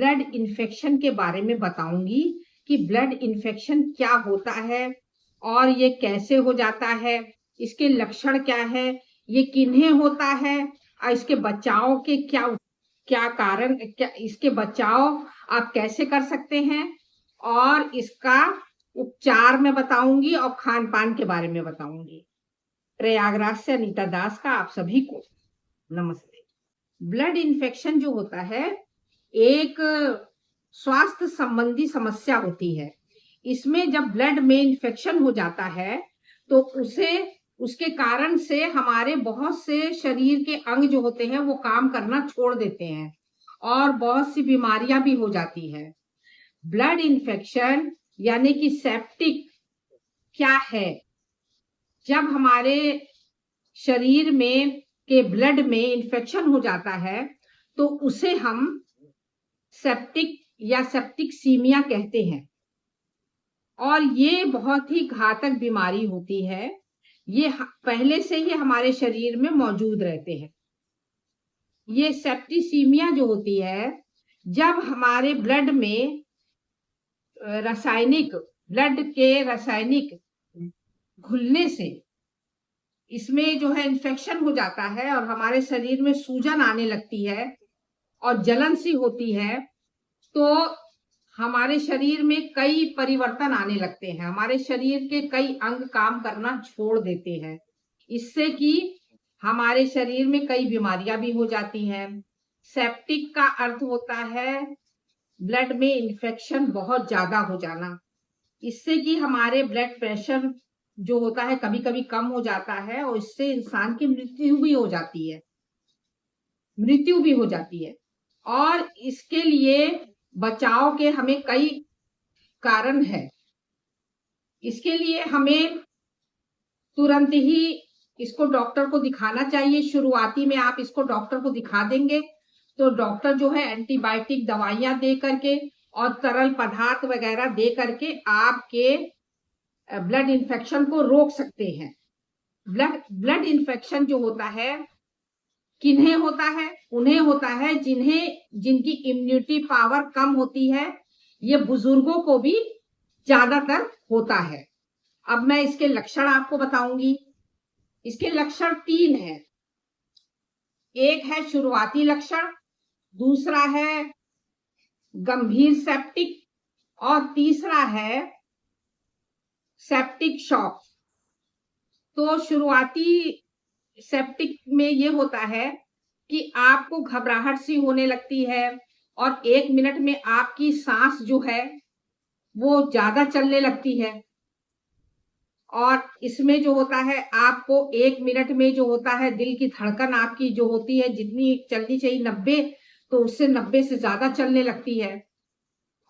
Blood infection के बारे में बताऊंगी कि ब्लड इन्फेक्शन क्या होता है और ये कैसे हो जाता है, इसके लक्षण क्या है, ये किन्हें होता है और इसके बचाव के क्या क्या कारण, क्या इसके बचाव आप कैसे कर सकते हैं और इसका उपचार में बताऊंगी और खान पान के बारे में बताऊंगी। प्रयागराज से अनीता दास का आप सभी को नमस्ते। ब्लड इन्फेक्शन जो होता है एक स्वास्थ्य संबंधी समस्या होती है। इसमें जब ब्लड में इन्फेक्शन हो जाता है तो उसके कारण से हमारे बहुत से शरीर के अंग जो होते हैं वो काम करना छोड़ देते हैं और बहुत सी बीमारियां भी हो जाती है। ब्लड इन्फेक्शन यानी कि सेप्टिक क्या है? जब हमारे शरीर में के ब्लड में इन्फेक्शन हो जाता है तो उसे हम सेप्टिक या सेप्टिकसीमिया कहते हैं और ये बहुत ही घातक बीमारी होती है। ये पहले से ही हमारे शरीर में मौजूद रहते हैं। ये सेप्टिसीमिया जो होती है, जब हमारे ब्लड में ब्लड के रासायनिक घुलने से इसमें जो है इन्फेक्शन हो जाता है और हमारे शरीर में सूजन आने लगती है और जलन सी होती है, तो हमारे शरीर में कई परिवर्तन आने लगते हैं। हमारे शरीर के कई अंग काम करना छोड़ देते हैं, इससे कि हमारे शरीर में कई बीमारियां भी हो जाती हैं। सेप्टिक का अर्थ होता है ब्लड में इन्फेक्शन बहुत ज्यादा हो जाना, इससे कि हमारे ब्लड प्रेशर जो होता है कभी कभी कम हो जाता है और इससे इंसान की मृत्यु भी हो जाती है। और इसके लिए बचाव के हमें कई कारण है। इसके लिए हमें तुरंत ही इसको डॉक्टर को दिखाना चाहिए। शुरुआती में आप इसको डॉक्टर को दिखा देंगे तो डॉक्टर जो है एंटीबायोटिक दवाइयां दे करके और तरल पदार्थ वगैरह दे करके आपके ब्लड इन्फेक्शन को रोक सकते हैं। ब्लड इन्फेक्शन जो होता है किन्हें होता है? उन्हें होता है जिनकी इम्यूनिटी पावर कम होती है। ये बुजुर्गों को भी ज्यादातर होता है। अब मैं इसके लक्षण आपको बताऊंगी। इसके लक्षण 3 हैं। एक है शुरुआती लक्षण, दूसरा है गंभीर सेप्टिक और तीसरा है सेप्टिक शॉक। तो शुरुआती सेप्टिक में ये होता है कि आपको घबराहट सी होने लगती है और 1 मिनट में आपकी सांस जो है वो ज्यादा चलने लगती है। और इसमें जो होता है आपको 1 मिनट में जो होता है दिल की धड़कन आपकी जो होती है जितनी चलनी चाहिए 90, तो उससे 90 से ज्यादा चलने लगती है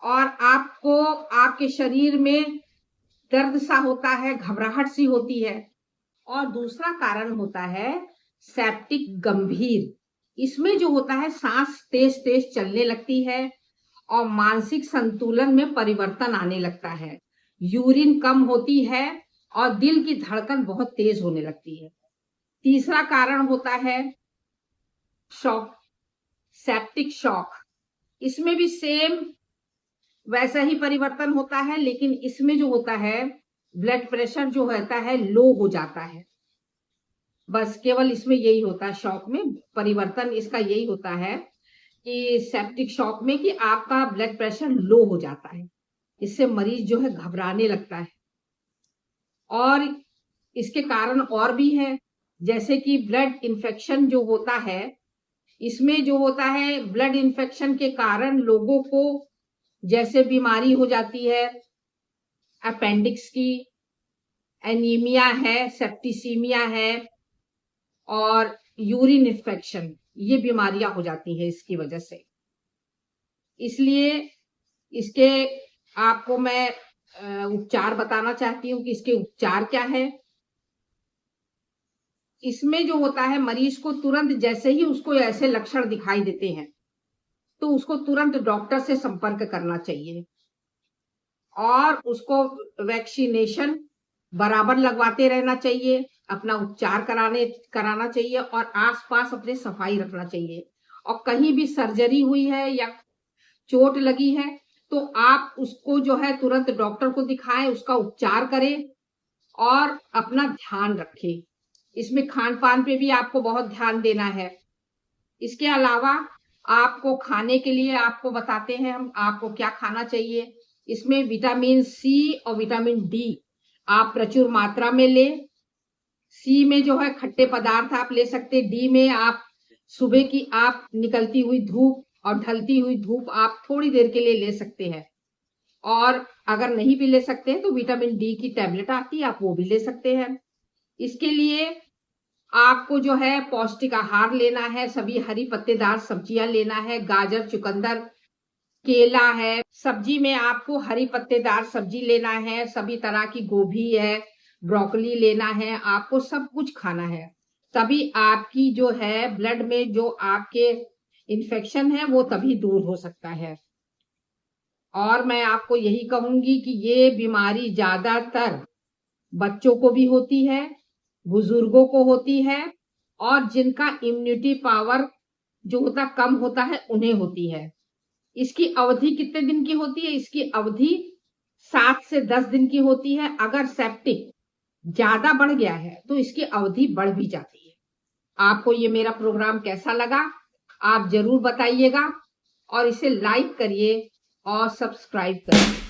और आपको आपके शरीर में दर्द सा होता है, घबराहट सी होती है। और दूसरा कारण होता है सेप्टिक गंभीर। इसमें जो होता है सांस तेज तेज चलने लगती है और मानसिक संतुलन में परिवर्तन आने लगता है, यूरिन कम होती है और दिल की धड़कन बहुत तेज होने लगती है। तीसरा कारण होता है शॉक, सेप्टिक शॉक। इसमें भी सेम वैसा ही परिवर्तन होता है, लेकिन इसमें जो होता है ब्लड प्रेशर जो होता है लो हो जाता है। बस केवल इसमें यही होता है, शॉक में परिवर्तन इसका यही होता है कि सेप्टिक शॉक में कि आपका ब्लड प्रेशर लो हो जाता है। इससे मरीज जो है घबराने लगता है। और इसके कारण और भी है, जैसे कि ब्लड इन्फेक्शन जो होता है, इसमें जो होता है ब्लड इन्फेक्शन के कारण लोगों को जैसे बीमारी हो जाती है अपेंडिक्स की, एनीमिया है, सेप्टिसीमिया है और यूरिन इन्फेक्शन, ये बीमारियां हो जाती है इसकी वजह से। इसलिए इसके आपको मैं उपचार बताना चाहती हूँ कि इसके उपचार क्या है। इसमें जो होता है मरीज को तुरंत जैसे ही उसको ऐसे लक्षण दिखाई देते हैं तो उसको तुरंत डॉक्टर से संपर्क करना चाहिए और उसको वैक्सीनेशन बराबर लगवाते रहना चाहिए, अपना उपचार कराना चाहिए और आसपास अपने सफाई रखना चाहिए। और कहीं भी सर्जरी हुई है या चोट लगी है तो आप उसको जो है तुरंत डॉक्टर को दिखाएं, उसका उपचार करें और अपना ध्यान रखें। इसमें खान पान पे भी आपको बहुत ध्यान देना है। इसके अलावा आपको खाने के लिए आपको बताते हैं हम आपको क्या खाना चाहिए। इसमें विटामिन सी और विटामिन डी आप प्रचुर मात्रा में लें। सी में जो है खट्टे पदार्थ आप ले सकते, डी में आप सुबह की आप निकलती हुई धूप और ढलती हुई धूप आप थोड़ी देर के लिए ले सकते हैं। और अगर नहीं भी ले सकते हैं तो विटामिन डी की टैबलेट आती है, आप वो भी ले सकते हैं। इसके लिए आपको जो है पौष्टिक आहार लेना है, सभी हरी पत्तेदार सब्जियां लेना है, गाजर, चुकंदर, केला है। सब्जी में आपको हरी पत्तेदार सब्जी लेना है, सभी तरह की गोभी है, ब्रोकली लेना है, आपको सब कुछ खाना है। तभी आपकी जो है ब्लड में जो आपके इन्फेक्शन है वो तभी दूर हो सकता है। और मैं आपको यही कहूंगी कि ये बीमारी ज्यादातर बच्चों को भी होती है, बुजुर्गों को होती है और जिनका इम्यूनिटी पावर जो होता कम होता है उन्हें होती है। इसकी अवधि कितने दिन की होती है? इसकी अवधि 7 से 10 दिन की होती है। अगर सेप्टिक ज्यादा बढ़ गया है तो इसकी अवधि बढ़ भी जाती है। आपको ये मेरा प्रोग्राम कैसा लगा आप जरूर बताइएगा और इसे लाइक करिए और सब्सक्राइब करिए।